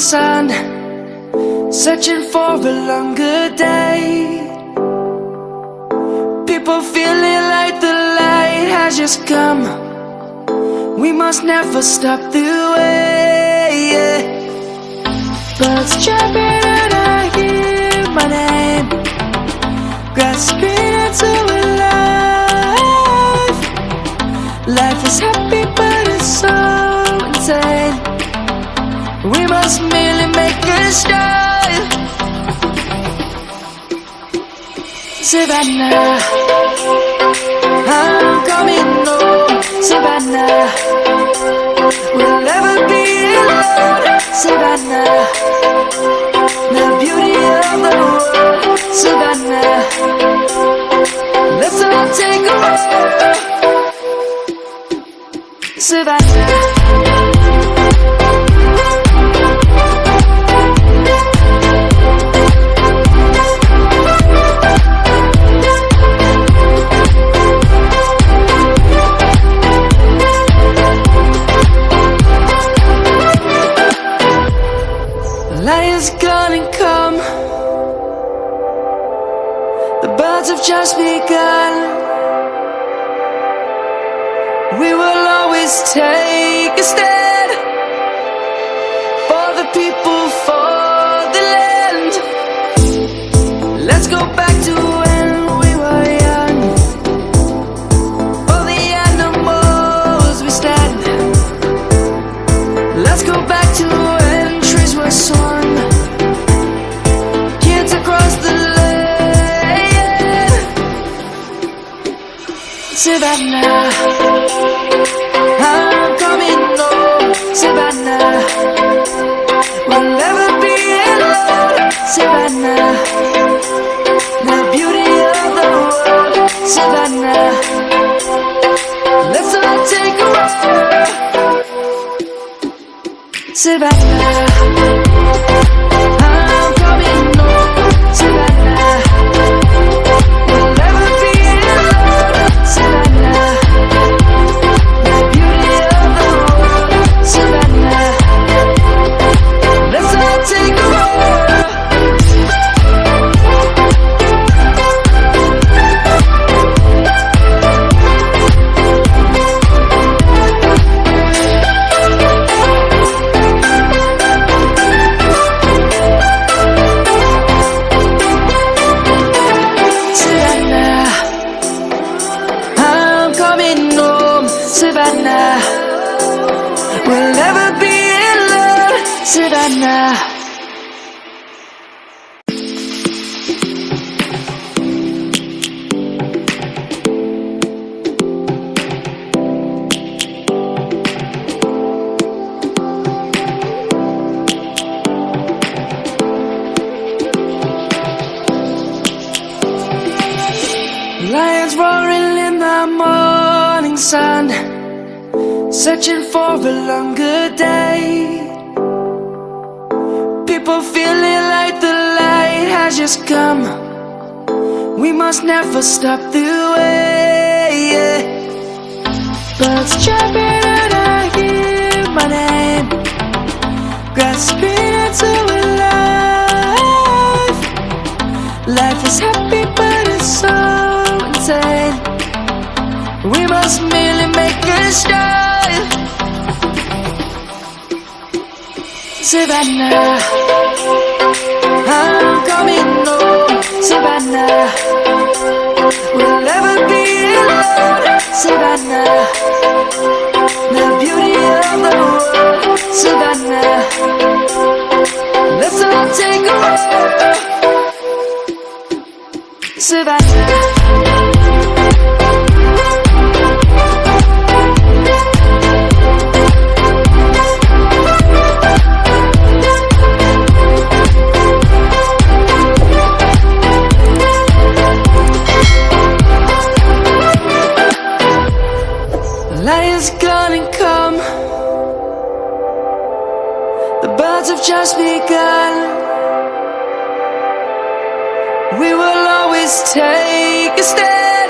sun, searching for a longer day. People feeling like the light has just come. We must never stop the way. Birds chirping and I hear my name, grasping into life. Life is happy but it's so insane. We must merely make a start. Savannah, I'm coming home. Savannah, we'll never be alone. Savannah, the beauty of the world. Savannah, let's all take a walk. Savannah. Lion's gonna come. The birds have just begun. We will always take a stand for the people, for the land. Let's go back to when we were young. For the animals we stand. Let's go back to when trees were swung. Kids across the land. Savannah, I'm coming home. Savannah, we'll never be alone. Savannah, the beauty of the world. Savannah, let's all take a walk. Savannah, I'm coming home. Savannah, we'll never be alone. Savannah, the beauty of the world. Savannah, let's all take a walk. Savannah, we'll never be alone. Savannah. Lions roaring in the morning sun, searching for a longer day. People feeling like the light has just come. We must never stop the way. Birds chirping and I hear my name, grasping into life. Life is happy but it's so insane. We must merely make a start. Savannah, I'm coming home. Savannah, we'll never be alone. Savannah, the beauty of the world. Savannah, let's all take a walk. Savannah. Lion's gonna come. The birds have just begun. We will always take a stand